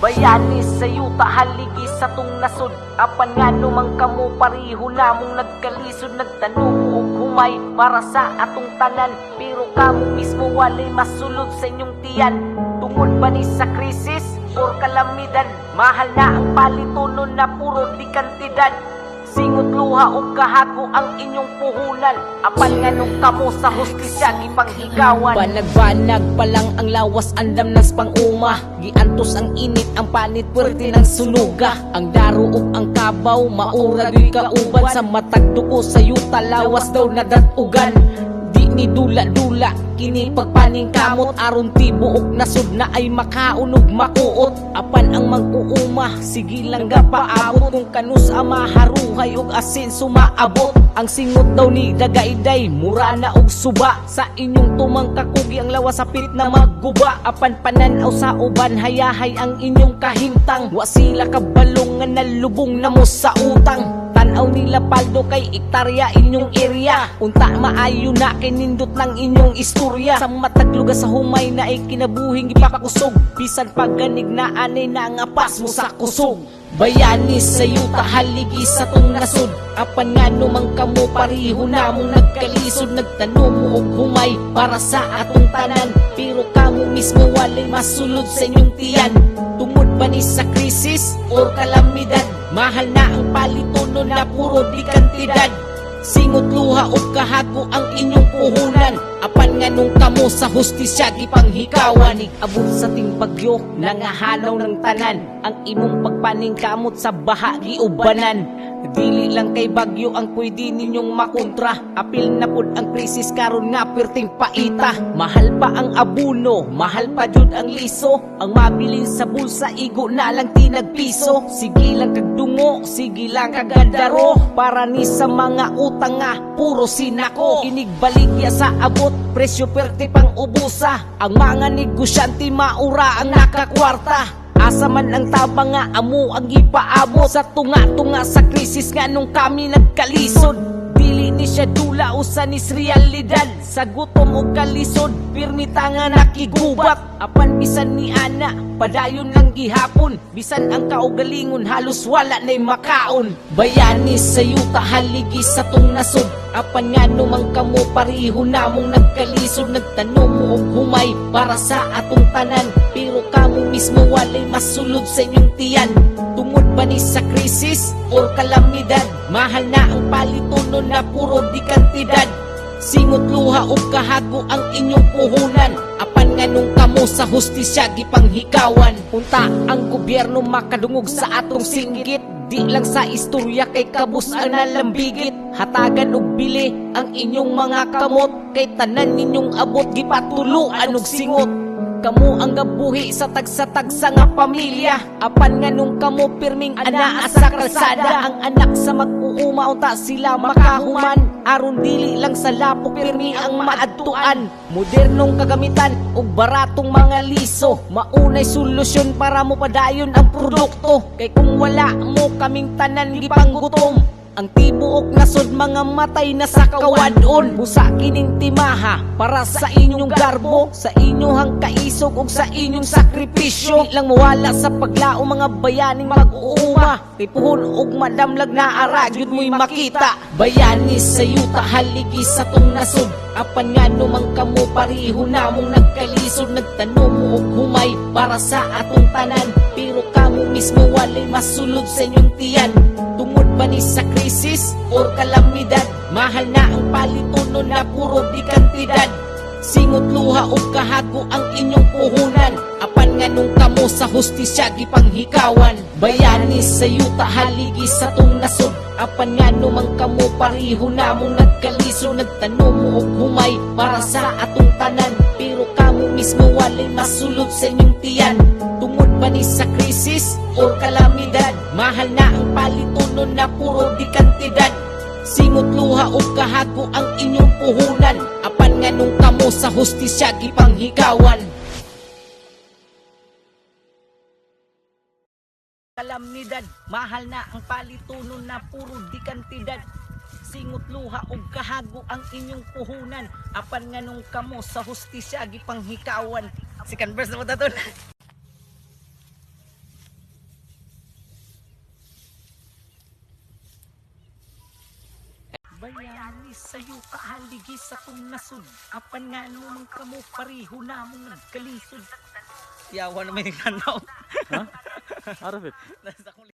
Bayani sa yuta haligi sa tung nasod. Apan nga numang kamo pariho namong nagkalisod. Nagtanong og humay para sa atong tanan. Pero kamo mismo walay masulod sa inyong tiyan. Tungod ba ni sa krisis or kalamidad? Mahal na ang palitonon na puro di kantidad. Singot luha o kahako ang inyong puhunan. Apan nga nung kamo sa hustisya gipanghigawan. Banag-banag pa lang ang lawas, andam nas pang-uma. Giantos ang init, ang panit, pwerte ng sunuga. Ang daro ug ang kabaw, maura di kauban. Sa matagduko sa yuta, lawas daw nadatugan. Di ni dula-dula, kini pagpaning kamot. Aron tibuok nasud na ay makaunog makuot. Apan ang magkuuma, sige lang gapaabot. Kung kanus ama haruhay ug asin sumaabot. Ang singot daw ni dagaiday, mura na og suba. Sa inyong tumang kakugi ang lawas sa pilit na magguba. Apan pananaw sa uban, hayahay ang inyong kahimtang. Wa sila kabalong nga nalubong na mo sa utang. Tanaw nila paldo kay iktarya inyong area. Unta maayo na kinindot ng inyong istorya. Sa matagluga sa humay na ay kinabuhing ipakusog. Bisan pagganig na anay na nga pas mo sa kusog. Bayani sa yuta haligi sa tung nasod. Apan nga numang kamo pariho namong nagkalisod. Nagtanong mo og humay para sa atong tanan. Pero kamo mismo walay masulod sa inyong tiyan. Tungod ba ni sa krisis or kalamidad? Mahal na ang palitonon na puro di kantidad. Singot luha o kahako ang inyong puhunan. Apan nga nung kamo sa hustisya gipanghikawan. Abot sa ting bagyo, nangahanaw ng tanan. Ang imong pagpaning kamot sa bahagi ubanan. Dili lang kay bagyo ang pwede ninyong makontra. Apil na pud ang krisis karon nga perting paita. Mahal pa ang abuno, mahal pa jud ang liso. Ang mabilin sa bulsa igo na lang tinagpiso. Sige lang kagdungo, sige lang kagandaro. Para ni sa mga utang nga puro sinako. Inigbaligya sa abot, presyo perte pang ubusa. Ang mga negosyante maura ang nakakwarta. Asa man ang tabang nga amo ang ipaabot. Sa tunga-tunga sa krisis nga nung kami nagkalisod. Dili ni siya dula usa ni realidad. Sa gutom o kalisod, pirmita nga nakigubat. Apan bisan ni ana, padayon lang gihapon. Bisan ang kaugalingon, halos wala na'y makaon. Bayani sa yuta haligi sa tung nasod. Apan nga numang kamo pariho namong nagkalisod. Nagtanong mo og humay para sa atong tanan. Pero kamo mismo walay masulod sa inyong tiyan. Tungod ba ni sa krisis or kalamidad? Mahal na ang palitonon na puro di kantidad. Singot luha o kahako ang inyong puhunan. Apan nga nung kamo sa hustisya gipanghikawan. Unta ang gobyerno makadungog sa atong singgit. Di lang sa istorya kay kabus ang nalambigit. Hatagan og bili ang inyong mga kamot. Kay tanan ninyong abot gipatuluan og singot. Kamu ang gabuhi sa tagsa-tagsa nga pamilya. Apan nga nung kamo pirming anaa sa kalsada. Ang anak sa mag-uuma unta sila makahuman. Aron dili lang sa lapo pirmi ang maadtuan. Modernong kagamitan ug baratong mga liso. Maunay solusyon para mo padayon ang produkto. Kay kung wala mo kaming tanan gipanggutom. Ang tibuok nasod mga matay na sa kawadon. Busa kining timaha para sa inyong garbo. Sa inyong kaisog ug sa inyong sakripisyo. Di lang mawala sa paglao mga bayaning mag-uuma. Kay puhon ug madamlag na aragyod mo'y makita. Bayani sa yuta haligi sa tung nasod. Apan nga numang kamo pariho namong nagkalisod. Nagtanong mo og humay para sa atong tanan. Pero kamo mismo walay masulod sa inyong tiyan. Tungod ba ni sa krisis or kalamidad? Mahal na ang palitonon na puro di kantidad. Singot luha o kahako ang inyong puhunan. Apan nga nung kamo sa hustisya gipanghikawan. Bayani sa yuta haligi sa tung nasod. Apan nga numang kamo pariho namong nagkaliso. Nagtanong mo og humay para sa atong tanan. Pero kamo mismo walay masulod sa inyong tiyan. Tungod ba ni sa krisis or kalamidad? Mahal na ang palitonon na puro di kantidad. Singot luha o kahako ang inyong puhunan. Apan nga nung kamo sa hustisya gipanghikawan. Kalamidad, mahal na ang palitonon na puro di kantidad. Singot luha og kahago ang inyong puhunan. Apan nga nung kamo sa hustisya gipanghikawan. Si Converse na mo tatol. bayani sa'yo kahaligi sa tong nasud. Apan nga naman kamo pariho namong nagkalisod. Yawa na may kanaw. Ha? Arafit. Nasa